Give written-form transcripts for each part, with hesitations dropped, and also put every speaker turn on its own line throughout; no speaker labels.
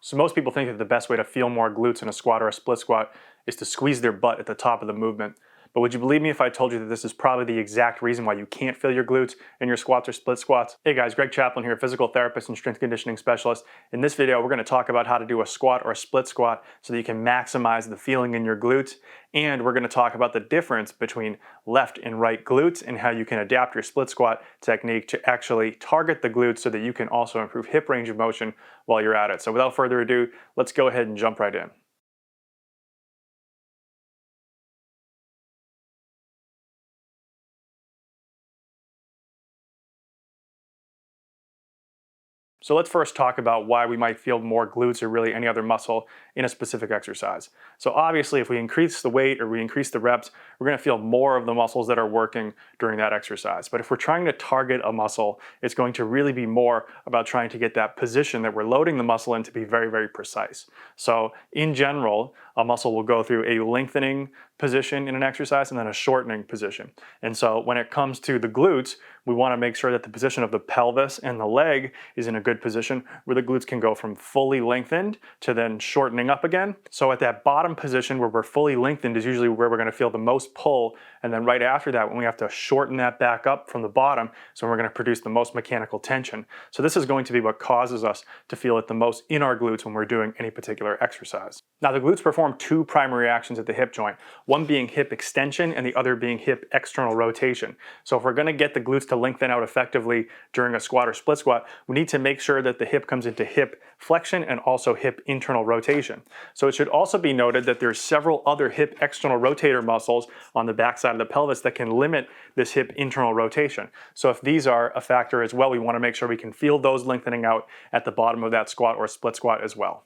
So most people think that the best way to feel more glutes in a squat or a split squat is to squeeze their butt at the top of the movement. But would you believe me if I told you that this is probably the exact reason why you can't feel your glutes in your squats or split squats? Hey guys, Greg Chaplin here, physical therapist and strength conditioning specialist. In this video, we're going to talk about how to do a squat or a split squat so that you can maximize the feeling in your glutes. And we're going to talk about the difference between left and right glutes and how you can adapt your split squat technique to actually target the glutes so that you can also improve hip range of motion while you're at it. So without further ado, let's go ahead and jump right in. So let's first talk about why we might feel more glutes or really any other muscle in a specific exercise. So obviously if we increase the weight or we increase the reps, we're going to feel more of the muscles that are working during that exercise. But if we're trying to target a muscle, it's going to really be more about trying to get that position that we're loading the muscle in to be very, very precise. So in general, a muscle will go through a lengthening position in an exercise and then a shortening position. And so when it comes to the glutes, we want to make sure that the position of the pelvis and the leg is in a good position where the glutes can go from fully lengthened to then shortening up again. So at that bottom position where we're fully lengthened is usually where we're going to feel the most pull. And then right after that, when we have to shorten that back up from the bottom, so we're going to produce the most mechanical tension. So this is going to be what causes us to feel it the most in our glutes when we're doing any particular exercise. Now the glutes perform two primary actions at the hip joint, one being hip extension and the other being hip external rotation. So if we're going to get the glutes to lengthen out effectively during a squat or split squat, we need to make sure that the hip comes into hip flexion and also hip internal rotation. So it should also be noted that there's several other hip external rotator muscles on the backside of the pelvis that can limit this hip internal rotation. So if these are a factor as well, we want to make sure we can feel those lengthening out at the bottom of that squat or split squat as well.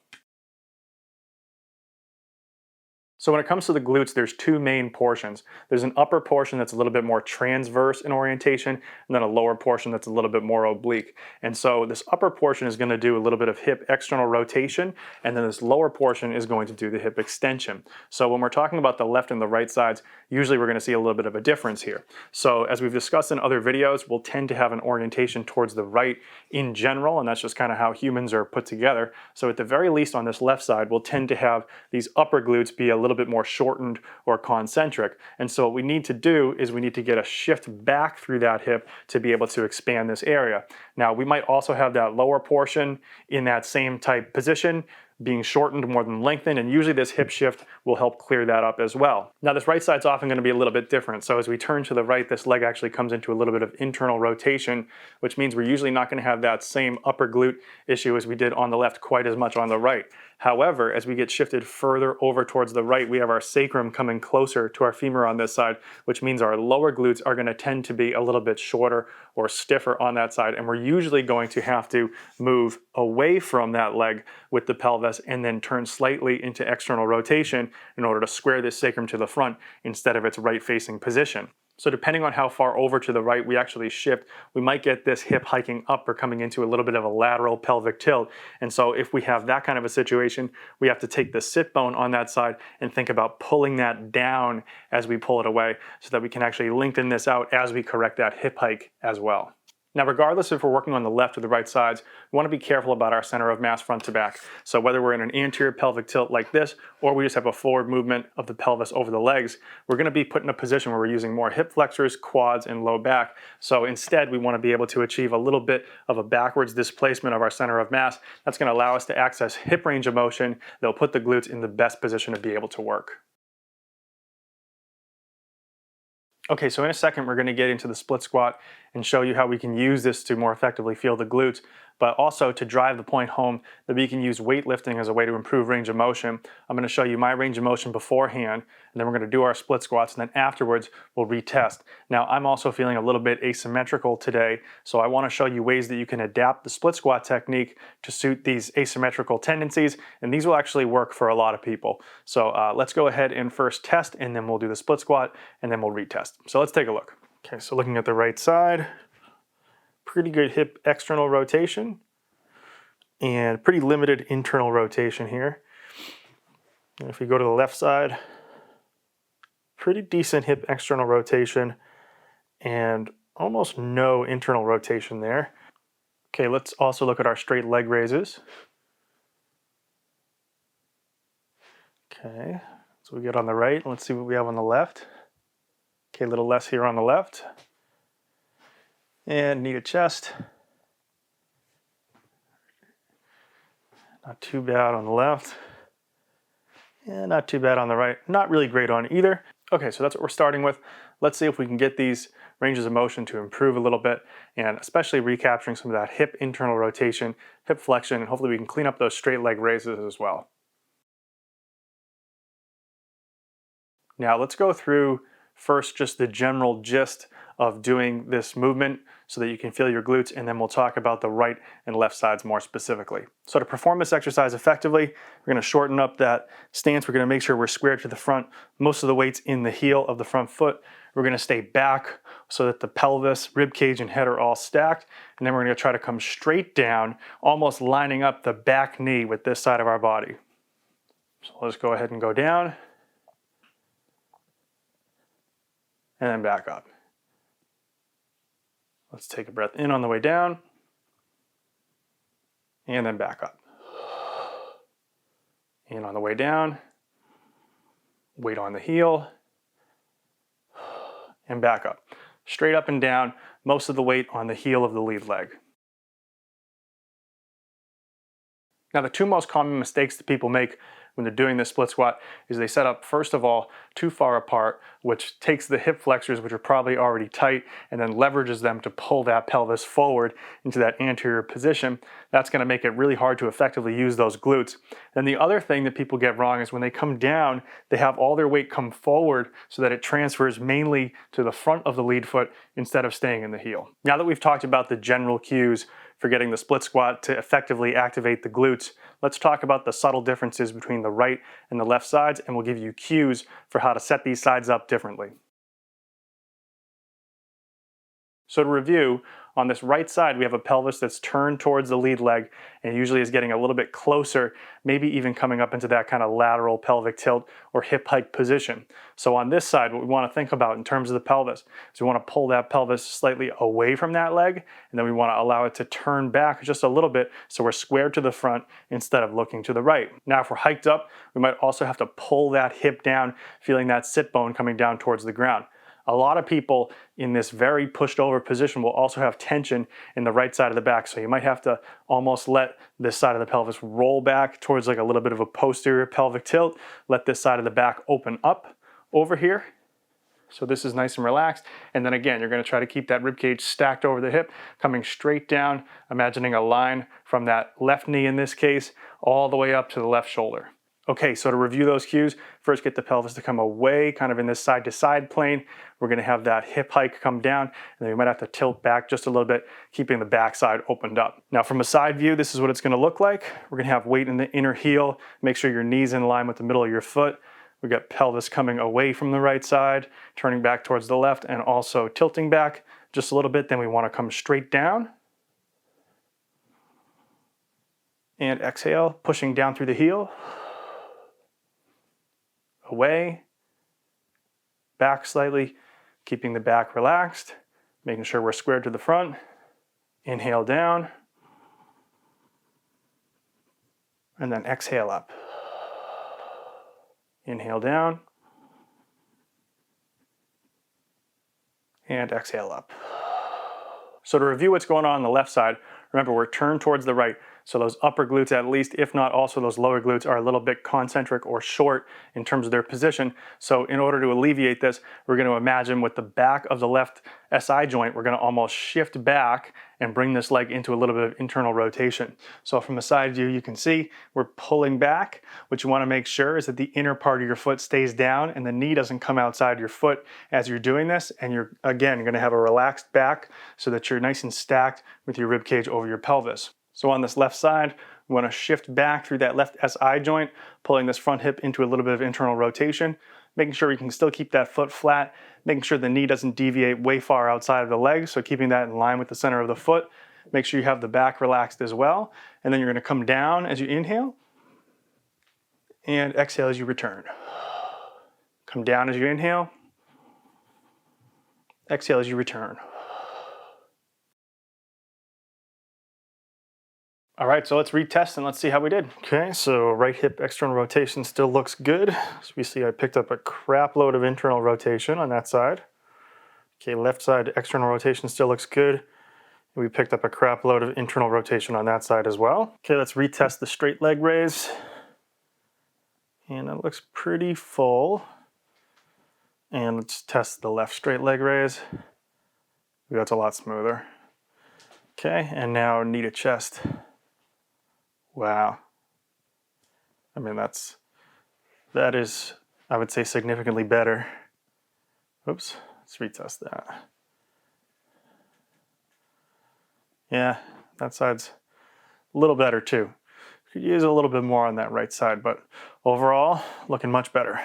So when it comes to the glutes, there's two main portions. There's an upper portion that's a little bit more transverse in orientation, and then a lower portion that's a little bit more oblique. And so this upper portion is going to do a little bit of hip external rotation, and then this lower portion is going to do the hip extension. So when we're talking about the left and the right sides, usually we're going to see a little bit of a difference here. So as we've discussed in other videos, we'll tend to have an orientation towards the right in general, and that's just kind of how humans are put together. So at the very least on this left side, we'll tend to have these upper glutes be a little bit more shortened or concentric. And so what we need to do is we need to get a shift back through that hip to be able to expand this area. Now we might also have that lower portion in that same type position being shortened more than lengthened, and usually this hip shift will help clear that up as well. Now this right side's often going to be a little bit different. So as we turn to the right, this leg actually comes into a little bit of internal rotation, which means we're usually not going to have that same upper glute issue as we did on the left quite as much on the right. However, as we get shifted further over towards the right, we have our sacrum coming closer to our femur on this side, which means our lower glutes are going to tend to be a little bit shorter or stiffer on that side. And we're usually going to have to move away from that leg with the pelvis and then turn slightly into external rotation in order to square this sacrum to the front instead of its right facing position. So depending on how far over to the right we actually shift, we might get this hip hiking up or coming into a little bit of a lateral pelvic tilt. And so if we have that kind of a situation, we have to take the sit bone on that side and think about pulling that down as we pull it away so that we can actually lengthen this out as we correct that hip hike as well. Now, regardless if we're working on the left or the right sides, we want to be careful about our center of mass front to back. So whether we're in an anterior pelvic tilt like this, or we just have a forward movement of the pelvis over the legs, we're going to be put in a position where we're using more hip flexors, quads, and low back. So instead, we want to be able to achieve a little bit of a backwards displacement of our center of mass. That's going to allow us to access hip range of motion that'll put the glutes in the best position to be able to work. Okay, so in a second, we're going to get into the split squat and show you how we can use this to more effectively feel the glutes, but also to drive the point home that we can use weightlifting as a way to improve range of motion. I'm going to show you my range of motion beforehand, and then we're going to do our split squats, and then afterwards we'll retest. Now, I'm also feeling a little bit asymmetrical today, so I want to show you ways that you can adapt the split squat technique to suit these asymmetrical tendencies, and these will actually work for a lot of people. So let's go ahead and first test, and then we'll do the split squat, and then we'll retest. So let's take a look. Okay, so looking at the right side, pretty good hip external rotation and pretty limited internal rotation here. And if we go to the left side, pretty decent hip external rotation and almost no internal rotation there. Okay, let's also look at our straight leg raises. Okay, so we get on the right. Let's see what we have on the left. Okay, a little less here on the left. And knee to chest. Not too bad on the left. And not too bad on the right. Not really great on either. Okay, so that's what we're starting with. Let's see if we can get these ranges of motion to improve a little bit, and especially recapturing some of that hip internal rotation, hip flexion, and hopefully we can clean up those straight leg raises as well. Now let's go through first just the general gist of doing this movement so that you can feel your glutes, and then we'll talk about the right and left sides more specifically. So to perform this exercise effectively, we're going to shorten up that stance. We're going to make sure we're squared to the front. Most of the weight's in the heel of the front foot. We're going to stay back so that the pelvis, rib cage, and head are all stacked. And then we're going to try to come straight down, almost lining up the back knee with this side of our body. So let's go ahead and go down. And then back up. Let's take a breath in on the way down. And then back up. In on the way down. Weight on the heel. And back up. Straight up and down, most of the weight on the heel of the lead leg. Now the two most common mistakes that people make when they're doing this split squat is they set up, first of all, too far apart, which takes the hip flexors, which are probably already tight, and then leverages them to pull that pelvis forward into that anterior position. That's going to make it really hard to effectively use those glutes. And the other thing that people get wrong is when they come down, they have all their weight come forward so that it transfers mainly to the front of the lead foot instead of staying in the heel. Now that we've talked about the general cues for getting the split squat to effectively activate the glutes, let's talk about the subtle differences between the right and the left sides, and we'll give you cues for how to set these sides up differently. So to review, on this right side, we have a pelvis that's turned towards the lead leg and usually is getting a little bit closer, maybe even coming up into that kind of lateral pelvic tilt or hip hike position. So on this side, what we want to think about in terms of the pelvis is we want to pull that pelvis slightly away from that leg, and then we want to allow it to turn back just a little bit so we're squared to the front instead of looking to the right. Now, if we're hiked up, we might also have to pull that hip down, feeling that sit bone coming down towards the ground. A lot of people in this very pushed over position will also have tension in the right side of the back. So you might have to almost let this side of the pelvis roll back towards like a little bit of a posterior pelvic tilt. Let this side of the back open up over here. So this is nice and relaxed. And then again, you're going to try to keep that rib cage stacked over the hip, coming straight down, imagining a line from that left knee in this case, all the way up to the left shoulder. Okay, so to review those cues, first get the pelvis to come away, kind of in this side to side plane. We're gonna have that hip hike come down, and then we might have to tilt back just a little bit, keeping the back side opened up. Now from a side view, this is what it's gonna look like. We're gonna have weight in the inner heel. Make sure your knee's in line with the middle of your foot. We got pelvis coming away from the right side, turning back towards the left, and also tilting back just a little bit. Then we wanna come straight down. And exhale, pushing down through the heel. Away, back slightly, keeping the back relaxed, making sure we're squared to the front. Inhale down, and then exhale up. Inhale down, and exhale up. So to review what's going on the left side, remember we're turned towards the right. So those upper glutes at least, if not also those lower glutes, are a little bit concentric or short in terms of their position. So in order to alleviate this, we're going to imagine with the back of the left SI joint, we're going to almost shift back and bring this leg into a little bit of internal rotation. So from a side view, you can see we're pulling back. What you want to make sure is that the inner part of your foot stays down and the knee doesn't come outside your foot as you're doing this. And you're, again, going to have a relaxed back so that you're nice and stacked with your rib cage over your pelvis. So on this left side, we want to shift back through that left SI joint, pulling this front hip into a little bit of internal rotation, making sure we can still keep that foot flat, making sure the knee doesn't deviate way far outside of the leg, so keeping that in line with the center of the foot. Make sure you have the back relaxed as well. And then you're going to come down as you inhale and exhale as you return. Come down as you inhale, exhale as you return. All right, so let's retest and let's see how we did. Okay, so right hip external rotation still looks good. So we see I picked up a crap load of internal rotation on that side. Okay, left side external rotation still looks good. We picked up a crap load of internal rotation on that side as well. Okay, let's retest the straight leg raise. And it looks pretty full. And let's test the left straight leg raise. That's a lot smoother. Okay, and now knee to chest. Wow. I mean, that is, I would say, significantly better. Oops, let's retest that. Yeah, that side's a little better too. Could use a little bit more on that right side, but overall, looking much better.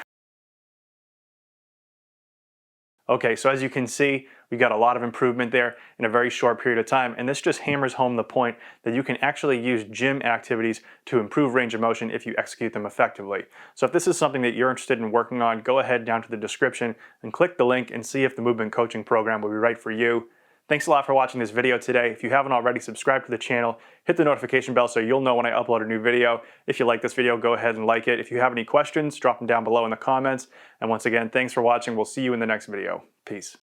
Okay, so as you can see, we got a lot of improvement there in a very short period of time, and this just hammers home the point that you can actually use gym activities to improve range of motion if you execute them effectively. So if this is something that you're interested in working on, go ahead down to the description and click the link and see if the movement coaching program will be right for you. Thanks a lot for watching this video today. If you haven't already, subscribe to the channel, hit the notification bell so you'll know when I upload a new video. If you like this video, go ahead and like it. If you have any questions, drop them down below in the comments. And once again, thanks for watching. We'll see you in the next video. Peace.